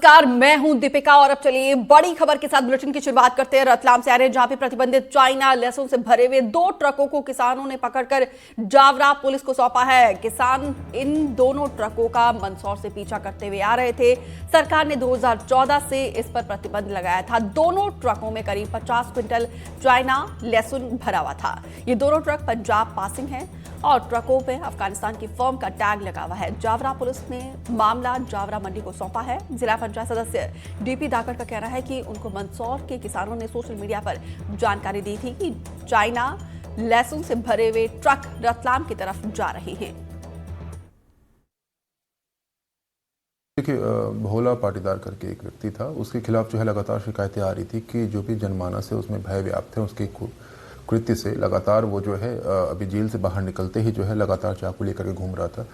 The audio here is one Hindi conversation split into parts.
नमस्कार, मैं हूं दीपिका और अब चलिए बड़ी खबर के साथ बुलेटिन की शुरुआत करते हैं। रतलाम से आ रहे हैं जहां पे प्रतिबंधित चाइना लहसुन से भरे हुए 2 ट्रकों को किसानों ने पकड़कर जावरा पुलिस को सौंपा है। किसान इन दोनों ट्रकों का मंदसौर से पीछा करते हुए आ रहे थे। सरकार ने 2014 से इस पर प्रतिबंध लगाया था। दोनों ट्रकों में करीब 50 क्विंटल चाइना लहसुन भरा हुआ था। ये दोनों ट्रक पंजाब पासिंग है और ट्रकों पे अफगानिस्तान की फर्म का टैग लगा हुआ है। जावरा पुलिस ने मामला जावरा मंडी को सौंपा है। जिला पंचायत सदस्य डीपी धाकड़ का कहना है कि उनको मंदसौर के किसानों ने सोशल मीडिया पर जानकारी दी थी कि चाइना लहसुन से भरे हुए ट्रक रतलाम की तरफ जा रहे हैं। देखिए, भोला पाटीदार करके एक व्यक्ति था, उसके खिलाफ जो है लगातार शिकायतें आ रही थी कि जो भी जनमानस है उसमें भय व्याप्त है। उसके कृत्य से लगातार वो जो है अभी जेल से बाहर निकलते ही जो है लगातार चाकू लेकर के घूम रहा था।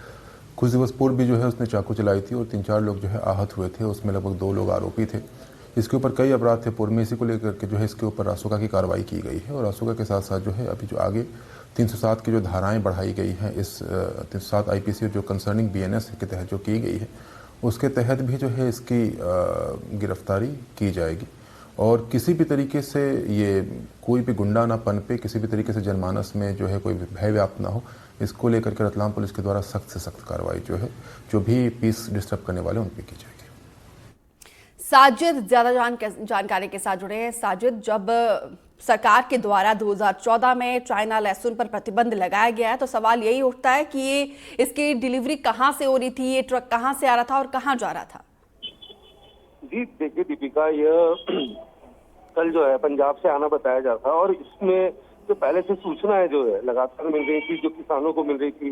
कुछ दिवस पूर्व भी जो है उसने चाकू चलाई थी और 3-4 लोग जो है आहत हुए थे। उसमें लगभग 2 लोग आरोपी थे। इसके ऊपर कई अपराध थे पूर्व में। इसी को लेकर के जो है इसके ऊपर रासुका की कार्रवाई की गई है और रासुका के साथ साथ जो है अभी जो आगे 307 की जो धाराएं बढ़ाई गई हैं, इस 307 IPC जो कंसर्निंग BNS के तहत जो की गई है, उसके तहत भी जो है इसकी गिरफ्तारी की जाएगी। और किसी भी तरीके से ये कोई भी गुंडा ना पनपे, किसी भी तरीके से जनमानस में जो है कोई भय व्याप्त ना हो, इसको लेकर के रतलाम पुलिस के द्वारा सख्त से सख्त कार्रवाई जो है जो भी पीस डिस्टर्ब करने वाले उन पर की जाएगी। साजिद ज्यादा जानकारी के साथ जुड़े हैं। साजिद, जब सरकार के द्वारा 2014 में चाइना लहसुन पर प्रतिबंध लगाया गया है तो सवाल यही उठता है कि ये इसकी डिलीवरी कहां से हो रही थी, ये ट्रक कहां से आ रहा था और कहां जा रहा था? जी देखिए दीपिका, यह कल जो है पंजाब से आना बताया जा रहा था और इसमें जो पहले से सूचनाएं जो है लगातार मिल रही थी, जो किसानों को मिल रही थी।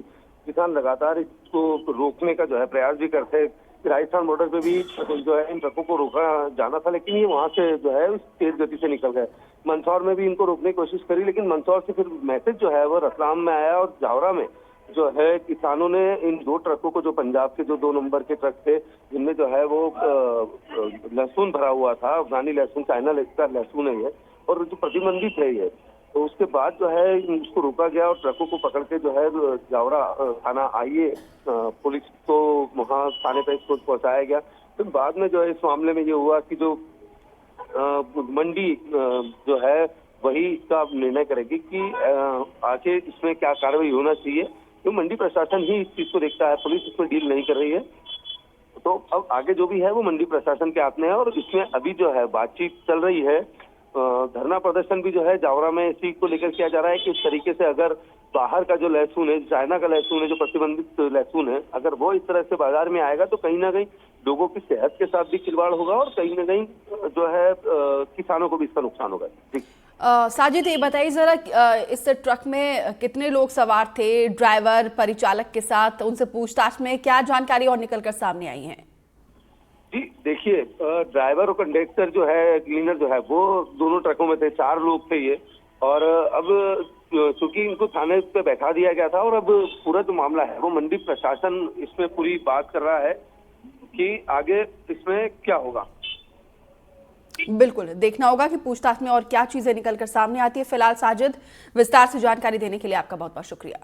किसान लगातार इसको रोकने का जो है प्रयास भी करते। राजस्थान बॉर्डर पे भी जो है इन ट्रकों को रोका जाना था, लेकिन ये वहां से जो है तेज गति से निकल गए। मंदसौर में भी इनको रोकने की कोशिश करी, लेकिन मंदसौर से फिर मैसेज जो है वो रतलाम में आया और जावरा में जो है किसानों ने इन 2 ट्रकों को, जो पंजाब के जो 2 नंबर के ट्रक थे जिनमें जो है वो लहसुन भरा हुआ था, अफगानी लहसुन, चाइना का लहसुन है ये, और जो प्रतिबंधित है ये, तो उसके बाद जो है इसको रोका गया और ट्रकों को पकड़ के जो है जावरा थाना आईए पुलिस को वहाँ थाने पर इसको पहुंचाया गया। फिर बाद में जो है इस मामले में ये हुआ कि जो मंडी जो है वही इसका निर्णय करेगी कि आगे इसमें क्या कार्रवाई होना चाहिए। तो मंडी प्रशासन ही इस चीज को देखता है, पुलिस इसमें डील नहीं कर रही है। तो अब आगे जो भी है वो मंडी प्रशासन के हाथ में है और इसमें अभी जो है बातचीत चल रही है। धरना प्रदर्शन भी जो है जावरा में इसी को लेकर किया जा रहा है कि इस तरीके से अगर बाहर का जो लहसुन है, चाइना का लहसुन है, जो प्रतिबंधित लहसुन है, अगर वो इस तरह से बाजार में आएगा तो कहीं ना कहीं लोगों की सेहत के साथ भी खिलवाड़ होगा और कहीं ना कहीं जो है किसानों को भी इसका नुकसान होगा। साजिद, ये बताइए जरा, इस ट्रक में कितने लोग सवार थे, ड्राइवर, परिचालक के साथ? उनसे पूछताछ में क्या जानकारी और निकलकर सामने आई है? जी देखिए, ड्राइवर और कंडक्टर जो है, क्लीनर जो है, वो दोनों ट्रकों में थे। 4 लोग थे ये। और अब चूंकि इनको थाने पे बैठा दिया गया था और अब पूरा जो मामला है वो मंडी प्रशासन इसमें पूरी बात कर रहा है कि आगे इसमें क्या होगा। बिल्कुल देखना होगा कि पूछताछ में और क्या चीजें निकलकर सामने आती है। फिलहाल साजिद, विस्तार से जानकारी देने के लिए आपका बहुत बहुत शुक्रिया।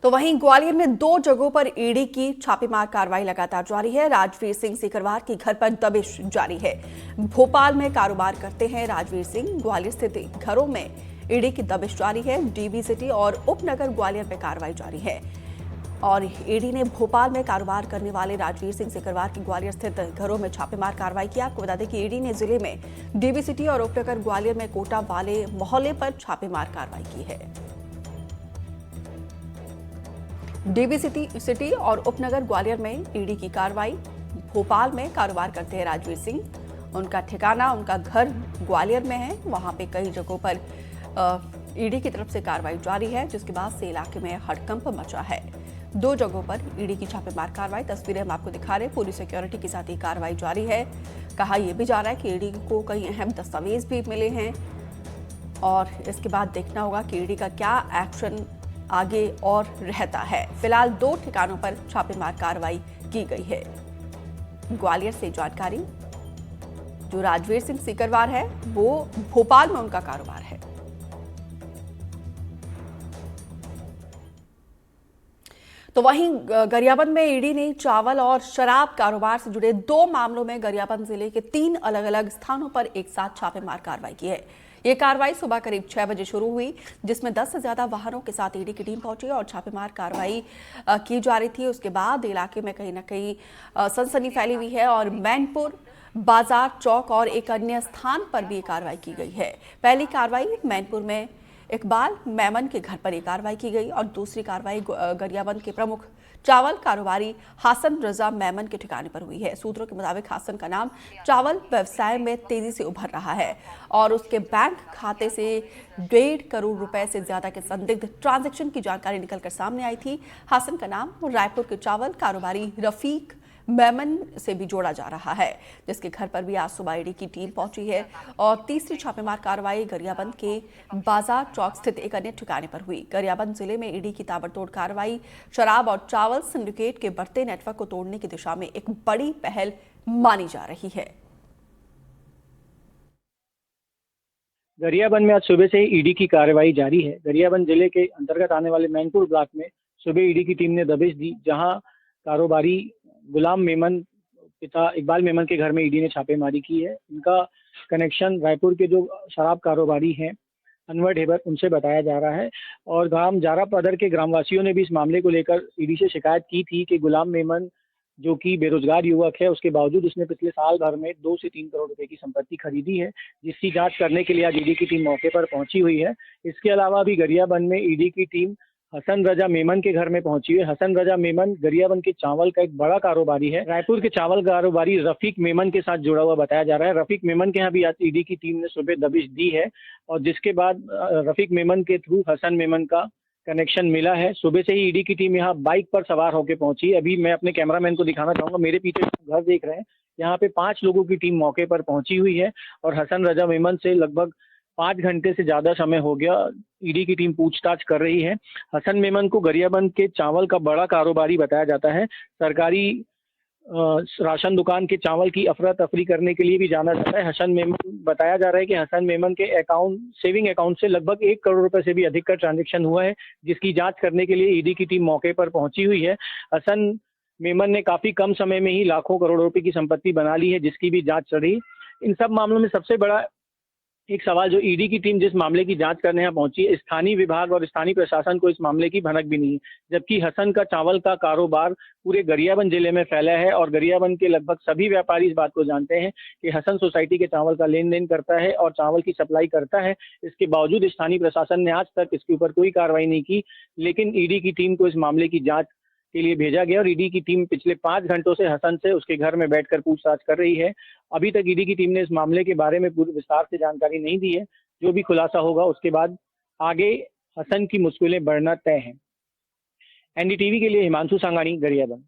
तो वहीं ग्वालियर में 2 जगहों पर ईडी की छापेमार कार्रवाई लगातार जारी है। राजवीर सिंह सीकरवार की घर पर दबिश जारी है। भोपाल में कारोबार करते हैं राजवीर सिंह। ग्वालियर स्थित घरों में ईडी की दबिश जारी है। डीबी सिटी और उपनगर ग्वालियर में कार्रवाई जारी है और ईडी ने भोपाल में कारोबार करने वाले राजवीर सिंह सीकरवार की ग्वालियर स्थित घरों में छापेमार कार्रवाई किया। आपको बता दें कि ईडी ने जिले में डीबी सिटी और उपनगर ग्वालियर में कोटा वाले मोहल्ले पर छापेमार कार्रवाई की है। डीबी सिटी और उपनगर ग्वालियर में ईडी की कार्रवाई। भोपाल में कारोबार करते हैं राजवीर सिंह। उनका ठिकाना, उनका घर ग्वालियर में है। वहां पे कई जगहों पर ईडी की तरफ से कार्रवाई जारी है, जिसके बाद से इलाके में हड़कंप मचा है। 2 जगहों पर ईडी की छापेमार कार्रवाई। तस्वीरें हम आपको दिखा रहे हैं। पूरी सिक्योरिटी के साथ ही कार्रवाई जारी है। कहा यह भी जा रहा है कि ईडी को कई अहम दस्तावेज भी मिले हैं और इसके बाद देखना होगा कि ईडी का क्या एक्शन आगे और रहता है। फिलहाल 2 ठिकानों पर छापेमार कार्रवाई की गई है। ग्वालियर से जानकारी, जो राजवीर सिंह सीकरवार है वो भोपाल में उनका कारोबार है। तो वहीं गरियाबंद में ईडी ने चावल और शराब कारोबार से जुड़े 2 मामलों में गरियाबंद जिले के 3 अलग-अलग स्थानों पर एक साथ छापेमार कार्रवाई की है। ये कार्रवाई सुबह करीब 6 बजे शुरू हुई, जिसमें 10 से ज्यादा वाहनों के साथ ईडी की टीम पहुंची और छापेमार कार्रवाई की जा रही थी। उसके बाद इलाके में कहीं ना कहीं सनसनी फैली हुई है और मैनपुर बाजार चौक और एक अन्य स्थान पर भी कार्रवाई की गई है। पहली कार्रवाई मैनपुर में इकबाल मेमन के घर पर एक कार्रवाई की गई और दूसरी कार्रवाई गरियाबंद के प्रमुख चावल कारोबारी हसन रजा मेमन के ठिकाने पर हुई है। सूत्रों के मुताबिक हसन का नाम चावल व्यवसाय में तेजी से उभर रहा है और उसके बैंक खाते से 1.5 करोड़ रुपए से ज्यादा के संदिग्ध ट्रांजैक्शन की जानकारी निकलकर सामने आई थी। हसन का नाम रायपुर के चावल कारोबारी रफीक मेमन से भी जोड़ा जा रहा है, जिसके घर पर भी आज सुबह ईडी की टीम पहुंची है और तीसरी छापेमार कार्रवाई गरियाबंद के बाजार चौक स्थित एक अन्य ठिकाने पर हुई। गरियाबंद जिले में ईडी की ताबड़तोड़ कार्रवाई शराब और चावल सिंडिकेट के बढ़ते नेटवर्क को तोड़ने की दिशा में एक बड़ी पहल मानी जा रही है। गरियाबंद में आज सुबह से ही ईडी की कार्रवाई जारी है। गरियाबंद जिले के अंतर्गत आने वाले मैनपुर ब्लॉक में सुबह ईडी की टीम ने दबिश दी, जहां कारोबारी गुलाम मेमन पिता इकबाल मेमन के घर में ईडी ने छापेमारी की है। इनका कनेक्शन रायपुर के जो शराब कारोबारी हैं अनवर ढेबर, उनसे बताया जा रहा है और ग्राम जारा पदर के ग्रामवासियों ने भी इस मामले को लेकर ईडी से शिकायत की थी कि गुलाम मेमन जो कि बेरोजगार युवक है, उसके बावजूद उसने पिछले साल भर में 2 से 3 करोड़ रुपए की संपत्ति खरीदी है, जिसकी जांच करने के लिए आज ईडी की टीम मौके पर पहुंची हुई है। इसके अलावा भी गरियाबंद में ईडी की टीम हसन रजा मेमन के घर में पहुंची है। हसन रजा मेमन गरियाबंद के चावल का एक बड़ा कारोबारी है। रायपुर के चावल कारोबारी रफीक मेमन के साथ जुड़ा हुआ बताया जा रहा है। रफीक मेमन के यहाँ भी आज ईडी की टीम ने सुबह दबिश दी है और जिसके बाद रफीक मेमन के थ्रू हसन मेमन का कनेक्शन मिला है। सुबह से ही ईडी की टीम यहाँ बाइक पर सवार होकर पहुंची है। अभी मैं अपने कैमरामैन को दिखाना चाहूंगा, मेरे पीछे घर देख रहे हैं, यहाँ पे 5 लोगों की टीम मौके पर पहुंची हुई है और हसन रजा मेमन से लगभग 5 घंटे से ज्यादा समय हो गया ईडी की टीम पूछताछ कर रही है। हसन मेमन को गरियाबंद के चावल का बड़ा कारोबारी बताया जाता है। सरकारी राशन दुकान के चावल की अफरा तफरी करने के लिए भी जाना जाता है। हसन मेमन बताया जा रहा है कि हसन मेमन के सेविंग अकाउंट से लगभग 1 करोड़ रुपए से भी अधिक का ट्रांजैक्शन हुआ है, जिसकी जांच करने के लिए ईडी की टीम मौके पर पहुंची हुई है। हसन मेमन ने काफी कम समय में ही लाखों करोड़ रुपए की संपत्ति बना ली है, जिसकी भी जांच चल रही। इन सब मामलों में सबसे बड़ा एक सवाल जो ईडी की टीम जिस मामले की जांच करने यहाँ पहुंची है, स्थानीय विभाग और स्थानीय प्रशासन को इस मामले की भनक भी नहीं है, जबकि हसन का चावल का कारोबार पूरे गरियाबंद जिले में फैला है और गरियाबंद के लगभग सभी व्यापारी इस बात को जानते हैं कि हसन सोसाइटी के चावल का लेन देन करता है और चावल की सप्लाई करता है। इसके बावजूद स्थानीय प्रशासन ने आज तक इसके ऊपर कोई कार्रवाई नहीं की, लेकिन ईडी की टीम को इस मामले की जाँच के लिए भेजा गया और ईडी की टीम पिछले 5 घंटों से हसन से उसके घर में बैठकर पूछताछ कर रही है। अभी तक ईडी की टीम ने इस मामले के बारे में पूरी विस्तार से जानकारी नहीं दी है। जो भी खुलासा होगा उसके बाद आगे हसन की मुश्किलें बढ़ना तय है। एनडीटीवी के लिए हिमांशु सांगानी, गरियाबंद।